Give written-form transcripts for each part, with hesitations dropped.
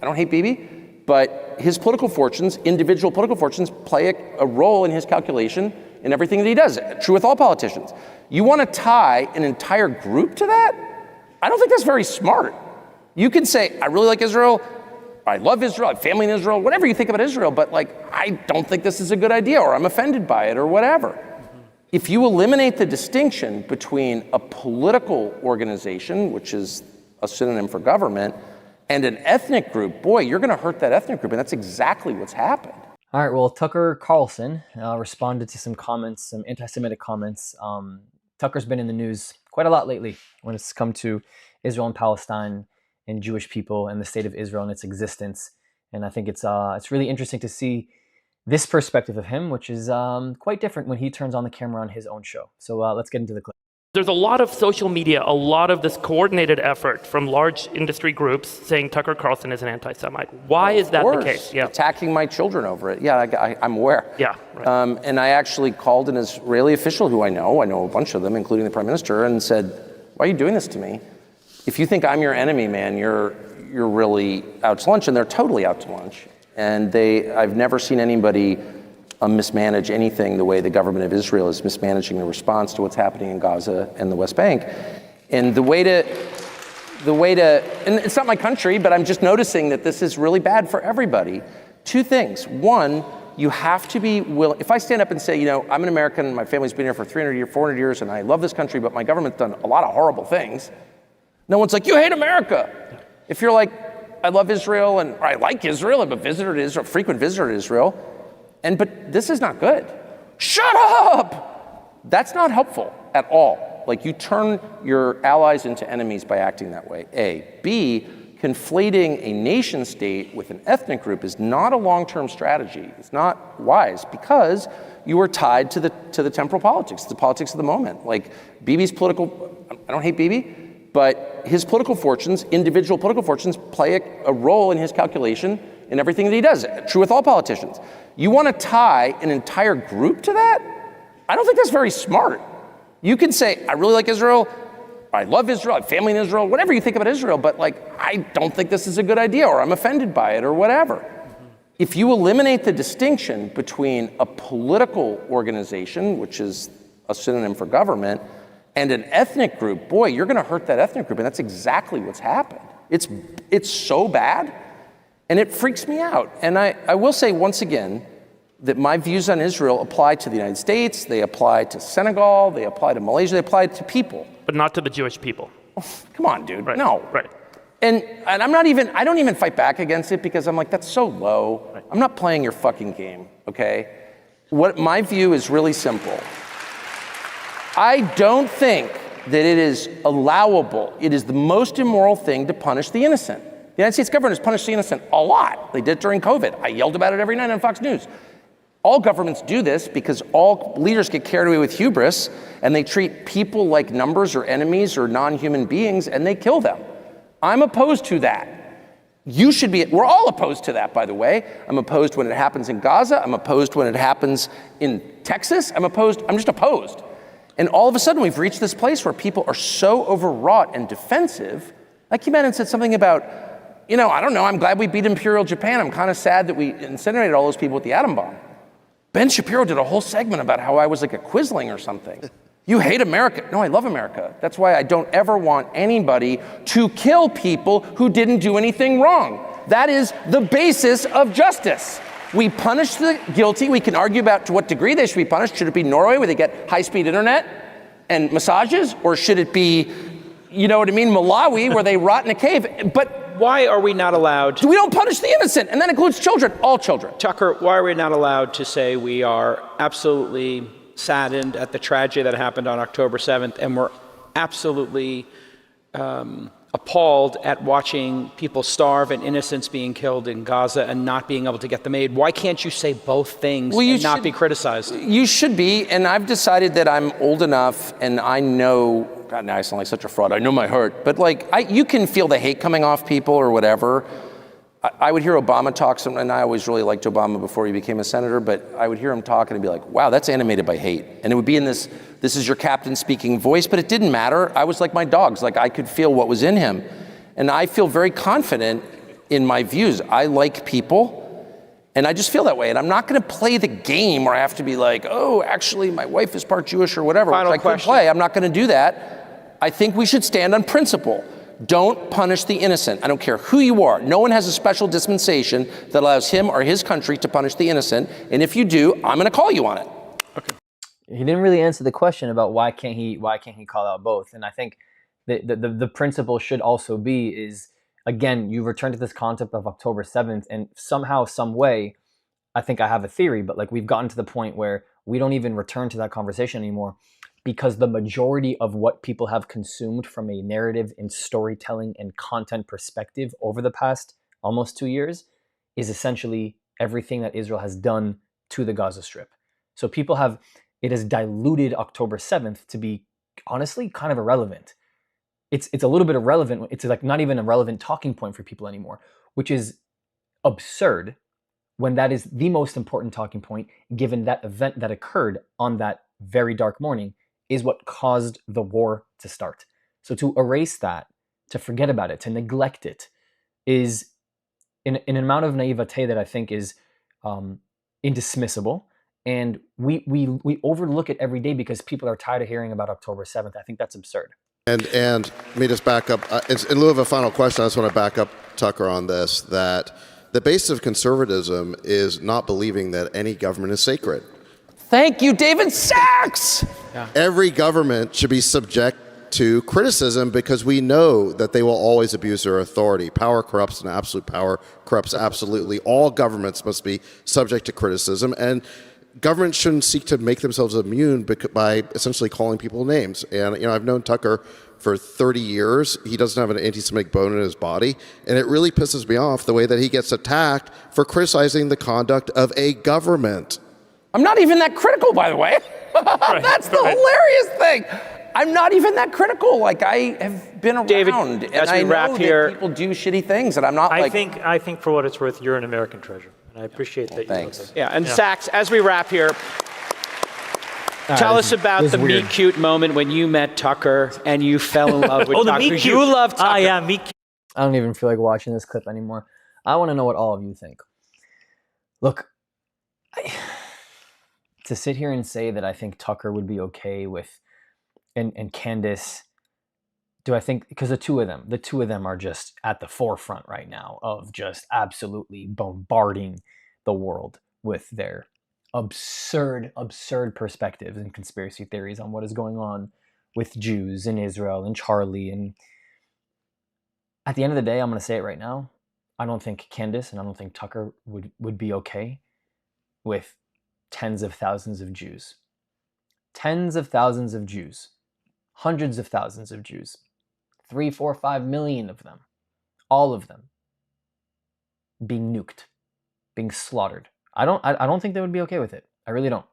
I don't hate Bibi, but his political fortunes, individual political fortunes, play a role in his calculation in everything that he does. True with all politicians. You want to tie an entire group to that? I don't think that's very smart. You can say, I really like Israel, I love Israel, I have family in Israel, whatever you think about Israel, but like, I don't think this is a good idea, or I'm offended by it, or whatever. If you eliminate the distinction between a political organization, which is a synonym for government, and an ethnic group, boy, you're going to hurt that ethnic group, and that's exactly what's happened. All right, well, Tucker Carlson responded to some comments, some anti-Semitic comments. Tucker's been in the news quite a lot lately when it's come to Israel and Palestine and Jewish people and the state of Israel and its existence. And I think it's really interesting to see this perspective of him, which is quite different when he turns on the camera on his own show. So let's get into the clip. There's a lot of social media, a lot of this coordinated effort from large industry groups saying Tucker Carlson is an anti-Semite. Why is that the case? Yeah. Attacking my children over it. Yeah, I'm aware. Yeah. Right. And I actually called an Israeli official who I know a bunch of them, including the prime minister, and said, why are you doing this to me? If you think I'm your enemy, man, you're really out to lunch, and they're totally out to lunch. And I've never seen anybody mismanage anything the way the government of Israel is mismanaging the response to what's happening in Gaza and the West Bank. And the way to, and it's not my country, but I'm just noticing that this is really bad for everybody. Two things. One, you have to be willing. If I stand up and say, I'm an American, my family's been here for 300 years, 400 years, and I love this country, but my government's done a lot of horrible things. No one's like, you hate America. If you're like, I love Israel, or I like Israel, I'm a visitor to Israel, frequent visitor to Israel, but this is not good. Shut up! That's not helpful at all. Like, you turn your allies into enemies by acting that way, A. B, conflating a nation state with an ethnic group is not a long-term strategy. It's not wise because you are tied to the temporal politics, the politics of the moment. Like, Bibi's political, I don't hate Bibi, but his political fortunes, individual political fortunes, play a role in his calculation in everything that he does. True with all politicians. You want to tie an entire group to that? I don't think that's very smart. You can say, I really like Israel, I love Israel, I have family in Israel, whatever you think about Israel, but like, I don't think this is a good idea, or I'm offended by it, or whatever. If you eliminate the distinction between a political organization, which is a synonym for government, and an ethnic group, boy, you're going to hurt that ethnic group, and that's exactly what's happened. It's so bad, and it freaks me out. And I will say once again that my views on Israel apply to the United States, they apply to Senegal, they apply to Malaysia, they apply to people. But not to the Jewish people. Oh, come on, dude. Right. No. Right. And I don't even fight back against it because I'm like, that's so low. Right. I'm not playing your fucking game, okay? My view is really simple. I don't think that it is allowable, it is the most immoral thing to punish the innocent. The United States government has punished the innocent a lot. They did it during COVID. I yelled about it every night on Fox News. All governments do this because all leaders get carried away with hubris and they treat people like numbers or enemies or non-human beings and they kill them. I'm opposed to that. You should be, we're all opposed to that, by the way. I'm opposed when it happens in Gaza. I'm opposed when it happens in Texas. I'm just opposed. And all of a sudden we've reached this place where people are so overwrought and defensive. I came out and said something about, I don't know, I'm glad we beat Imperial Japan. I'm kind of sad that we incinerated all those people with the atom bomb. Ben Shapiro did a whole segment about how I was like a quisling or something. You hate America. No, I love America. That's why I don't ever want anybody to kill people who didn't do anything wrong. That is the basis of justice. We punish the guilty. We can argue about to what degree they should be punished. Should it be Norway where they get high-speed internet and massages? Or should it be, Malawi where they rot in a cave? But why are we not allowed? We don't punish the innocent, and that includes children, all children. Tucker, why are we not allowed to say we are absolutely saddened at the tragedy that happened on October 7th, and we're absolutely appalled at watching people starve and innocents being killed in Gaza and not being able to get them aid? Why can't you say both things and not be criticized? You should be, and I've decided that I'm old enough and I know, God, now I sound like such a fraud, I know my heart, but you can feel the hate coming off people or whatever. I would hear Obama talk, and I always really liked Obama before he became a senator, but I would hear him talk and I'd be like, wow, that's animated by hate. And it would be in this is your captain speaking voice, but it didn't matter. I was like my dogs, I could feel what was in him. And I feel very confident in my views. I like people, and I just feel that way. And I'm not going to play the game where I have to be like, oh, actually, my wife is part Jewish or whatever. Final which I question. could play. I'm not going to do that. I think we should stand on principle. Don't punish the innocent. I don't care who you are. No one has a special dispensation that allows him or his country to punish the innocent. And if you do, I'm going to call you on it. He didn't really answer the question about why can't he call out both. And I think the principle should also be is, again, you return to this concept of October 7th, and somehow, some way, I think I have a theory, but like we've gotten to the point where we don't even return to that conversation anymore, because the majority of what people have consumed from a narrative and storytelling and content perspective over the past almost 2 years is essentially everything that Israel has done to the Gaza Strip. So it has diluted October 7th to be honestly kind of irrelevant. It's a little bit irrelevant. It's like not even a relevant talking point for people anymore, which is absurd when that is the most important talking point, given that event that occurred on that very dark morning is what caused the war to start. So to erase that, to forget about it, to neglect it, is an amount of naivete that I think is indismissible. And we overlook it every day because people are tired of hearing about October 7th. I think that's absurd. And let me just back up. In lieu of a final question, I just want to back up Tucker on this, that the basis of conservatism is not believing that any government is sacred. Thank you, David Sachs. Every government should be subject to criticism because we know that they will always abuse their authority. Power corrupts, and absolute power corrupts absolutely. All governments must be subject to criticism, and governments shouldn't seek to make themselves immune by essentially calling people names. And I've known Tucker for 30 years. He doesn't have an anti-Semitic bone in his body, and it really pisses me off the way that he gets attacked for criticizing the conduct of a government. I'm not even that critical, by the way. That's the hilarious thing. I'm not even that critical. Like, I have been around, David, and as we I wrap know here- that people do shitty things, and I'm not I like... think for what it's worth, you're an American treasure, and I appreciate that. Thanks. Yeah, and Sachs, as we wrap here, tell us about the meet cute moment when you met Tucker and you fell in love with Oh, the Tucker. meet cute. You love Tucker. Yeah, meet cute. I don't even feel like watching this clip anymore. I want to know what all of you think. Look, to sit here and say that I think Tucker would be okay with, and Candace, do I think, because the two of them are just at the forefront right now of just absolutely bombarding the world with their absurd perspectives and conspiracy theories on what is going on with Jews in Israel and Charlie. And at the end of the day, I'm going to say it right now, I don't think Candace and I don't think Tucker would be okay with tens of thousands of Jews. Tens of thousands of Jews. Hundreds of thousands of Jews. 3, 4, 5 million of them. All of them being nuked, being slaughtered. I don't think they would be okay with it. I really don't.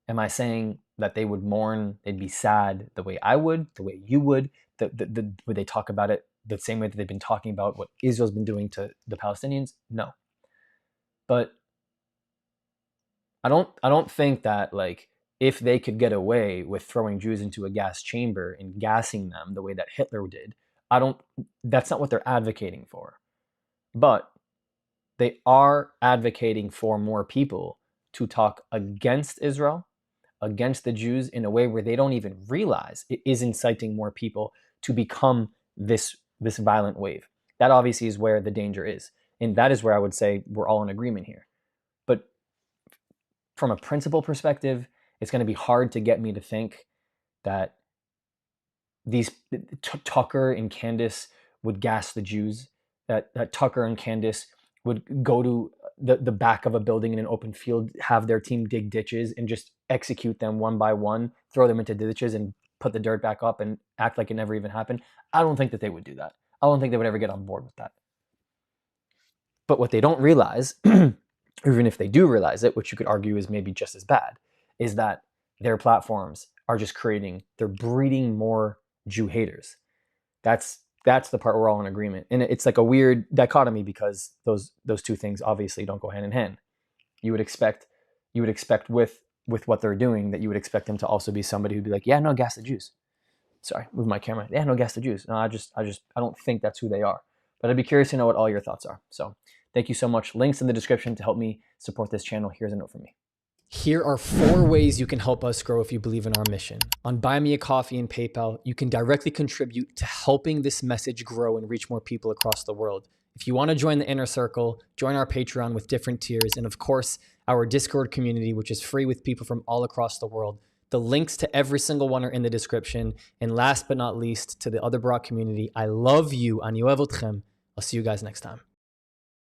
Am I saying that they would mourn, they'd be sad the way I would, the way you would, would they talk about it the same way that they've been talking about what Israel's been doing to the Palestinians? No. But I don't think that, like, if they could get away with throwing Jews into a gas chamber and gassing them the way that Hitler did, that's not what they're advocating for. But they are advocating for more people to talk against Israel, against the Jews, in a way where they don't even realize it is inciting more people to become this violent wave. That obviously is where the danger is. And that is where I would say we're all in agreement here. But from a principle perspective, it's going to be hard to get me to think that Tucker and Candace would gas the Jews, that Tucker and Candace would go to the back of a building in an open field, have their team dig ditches and just execute them one by one, throw them into ditches and put the dirt back up and act like it never even happened. I don't think that they would do that. I don't think they would ever get on board with that. But what they don't realize, even if they do realize it, which you could argue is maybe just as bad, is that their platforms are just they're breeding more Jew haters. That's the part we're all in agreement. And it's like a weird dichotomy because those two things obviously don't go hand in hand. You would expect with what they're doing that you would expect them to also be somebody who'd be like, yeah, no, gas the Jews. Sorry, move my camera. Yeah, no, gas the Jews. No, I don't think that's who they are. But I'd be curious to know what all your thoughts are. So thank you so much. Links in the description to help me support this channel. Here's a note from me. Here are 4 ways you can help us grow if you believe in our mission. On Buy Me a Coffee and PayPal, you can directly contribute to helping this message grow and reach more people across the world. If you want to join the inner circle, join our Patreon with different tiers, and of course, our Discord community, which is free with people from all across the world. The links to every single one are in the description. And last but not least, to the other Brock community, I love you. Ani ohev otchem. I'll see you guys next time.